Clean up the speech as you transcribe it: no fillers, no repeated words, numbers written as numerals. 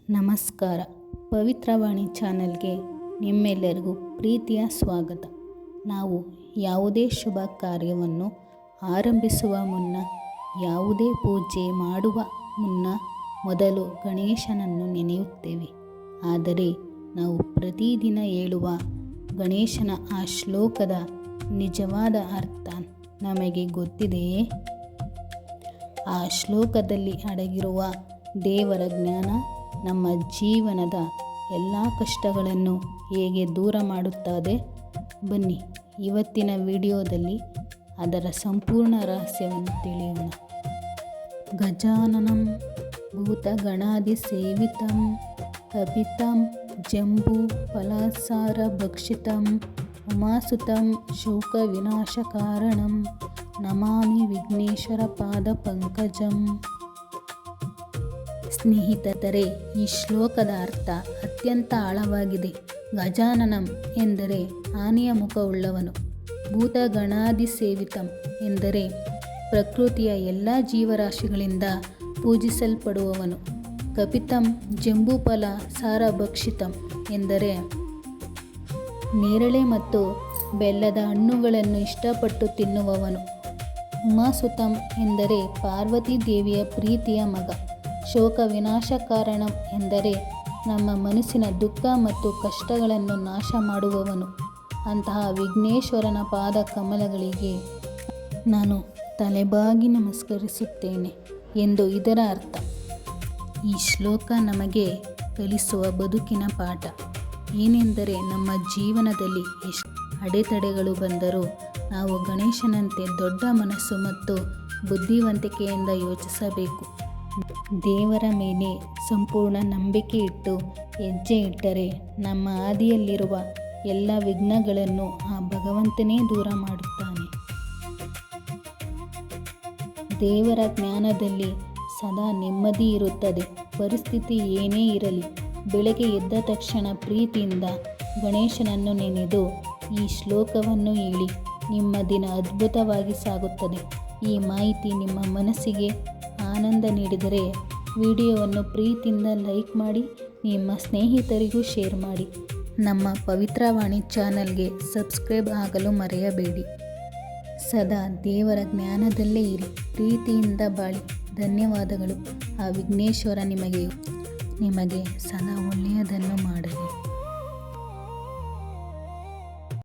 ನಮಸ್ಕಾರ. ಪವಿತ್ರವಾಣಿ ಚಾನಲ್ಗೆ ನಿಮ್ಮೆಲ್ಲರಿಗೂ ಪ್ರೀತಿಯ ಸ್ವಾಗತ. ನಾವು ಯಾವುದೇ ಶುಭ ಕಾರ್ಯವನ್ನು ಆರಂಭಿಸುವ ಮುನ್ನ, ಯಾವುದೇ ಪೂಜೆ ಮಾಡುವ ಮುನ್ನ ಮೊದಲು ಗಣೇಶನನ್ನು ನೆನೆಯುತ್ತೇವೆ. ಆದರೆ ನಾವು ಪ್ರತಿದಿನ ಹೇಳುವ ಗಣೇಶನ ಆ ಶ್ಲೋಕದ ನಿಜವಾದ ಅರ್ಥ ನಮಗೆ ಗೊತ್ತಿದೆಯೇ? ಆ ಶ್ಲೋಕದಲ್ಲಿ ಅಡಗಿರುವ ದೇವರ ಜ್ಞಾನ ನಮ್ಮ ಜೀವನದ ಎಲ್ಲ ಕಷ್ಟಗಳನ್ನು ಹೇಗೆ ದೂರ ಮಾಡುತ್ತದೆ? ಬನ್ನಿ, ಇವತ್ತಿನ ವಿಡಿಯೋದಲ್ಲಿ ಅದರ ಸಂಪೂರ್ಣ ರಹಸ್ಯವನ್ನು ತಿಳಿಯೋಣ. ಗಜಾನನಂ ಭೂತಗಣಾದಿ ಸೇವಿತಂ ಕಪಿತಂ ಜಂಬೂ ಫಲಸಾರ ಭಕ್ಷಿತಂ ಉಮಾಸುತಂ ಶೋಕ ವಿನಾಶ ಕಾರಣಂ ನಮಾಮಿ ವಿಘ್ನೇಶ್ವರ ಪಾದ ಪಂಕಜಂ. ಸ್ನೇಹಿತರೆ, ಈ ಶ್ಲೋಕದ ಅರ್ಥ ಅತ್ಯಂತ ಆಳವಾಗಿದೆ. ಗಜಾನನಂ ಎಂದರೆ ಆನೆಯ ಮುಖವುಳ್ಳವನು, ಭೂತಗಣಾದಿ ಸೇವಿತಂ ಎಂದರೆ ಪ್ರಕೃತಿಯ ಎಲ್ಲ ಜೀವರಾಶಿಗಳಿಂದ ಪೂಜಿಸಲ್ಪಡುವವನು, ಕಪಿತಂ ಜಂಬೂಫಲ ಸಾರ ಭಕ್ಷಿತಂ ಎಂದರೆ ನೇರಳೆ ಮತ್ತು ಬೆಲ್ಲದ ಹಣ್ಣುಗಳನ್ನು ಇಷ್ಟಪಟ್ಟು ತಿನ್ನುವವನು, ಉಮಾಸುತಂ ಎಂದರೆ ಪಾರ್ವತಿ ದೇವಿಯ ಪ್ರೀತಿಯ ಮಗ, ಶೋಕ ವಿನಾಶ ಕಾರಣಂ ಎಂದರೆ ನಮ್ಮ ಮನಸ್ಸಿನ ದುಃಖ ಮತ್ತು ಕಷ್ಟಗಳನ್ನು ನಾಶ ಮಾಡುವವನು. ಅಂತಹ ವಿಘ್ನೇಶ್ವರನ ಪಾದ ಕಮಲಗಳಿಗೆ ನಾನು ತಲೆಬಾಗಿ ನಮಸ್ಕರಿಸುತ್ತೇನೆ ಎಂದು ಇದರ ಅರ್ಥ. ಈ ಶ್ಲೋಕ ನಮಗೆ ಕಲಿಸುವ ಬದುಕಿನ ಪಾಠ ಏನೆಂದರೆ, ನಮ್ಮ ಜೀವನದಲ್ಲಿ ಎಷ್ಟು ಅಡೆತಡೆಗಳು ಬಂದರೂ ನಾವು ಗಣೇಶನಂತೆ ದೊಡ್ಡ ಮನಸ್ಸು ಮತ್ತು ಬುದ್ಧಿವಂತಿಕೆಯಿಂದ ಯೋಚಿಸಬೇಕು. ದೇವರ ಮೇಲೆ ಸಂಪೂರ್ಣ ನಂಬಿಕೆ ಇಟ್ಟು ಹೆಜ್ಜೆ ಇಟ್ಟರೆ ನಮ್ಮ ಹಾದಿಯಲ್ಲಿರುವ ಎಲ್ಲ ವಿಘ್ನಗಳನ್ನು ಆ ಭಗವಂತನೇ ದೂರ ಮಾಡುತ್ತಾನೆ. ದೇವರ ಜ್ಞಾನದಲ್ಲಿ ಸದಾ ನೆಮ್ಮದಿ ಇರುತ್ತದೆ. ಪರಿಸ್ಥಿತಿ ಏನೇ ಇರಲಿ, ಬೆಳಗ್ಗೆ ಎದ್ದ ತಕ್ಷಣ ಪ್ರೀತಿಯಿಂದ ಗಣೇಶನನ್ನು ನೆನೆದು ಈ ಶ್ಲೋಕವನ್ನು ಹೇಳಿ, ನಿಮ್ಮ ದಿನ ಅದ್ಭುತವಾಗಿ ಸಾಗುತ್ತದೆ. ಈ ಮಾಹಿತಿ ನಿಮ್ಮ ಮನಸ್ಸಿಗೆ ಆನಂದ ನೀಡಿದರೆ ವಿಡಿಯೋವನ್ನು ಪ್ರೀತಿಯಿಂದ ಲೈಕ್ ಮಾಡಿ, ನಿಮ್ಮ ಸ್ನೇಹಿತರಿಗೂ ಶೇರ್ ಮಾಡಿ. ನಮ್ಮ ಪವಿತ್ರವಾಣಿ ಚಾನಲ್ಗೆ ಸಬ್ಸ್ಕ್ರೈಬ್ ಆಗಲು ಮರೆಯಬೇಡಿ. ಸದಾ ದೇವರ ಜ್ಞಾನದಲ್ಲೇ ಇರಿ, ಪ್ರೀತಿಯಿಂದ ಬಾಳಿ. ಧನ್ಯವಾದಗಳು. ಆ ವಿಘ್ನೇಶ್ವರ ನಿಮಗೆ ಸದಾ ಒಳ್ಳೆಯದನ್ನು ಮಾಡಲಿ.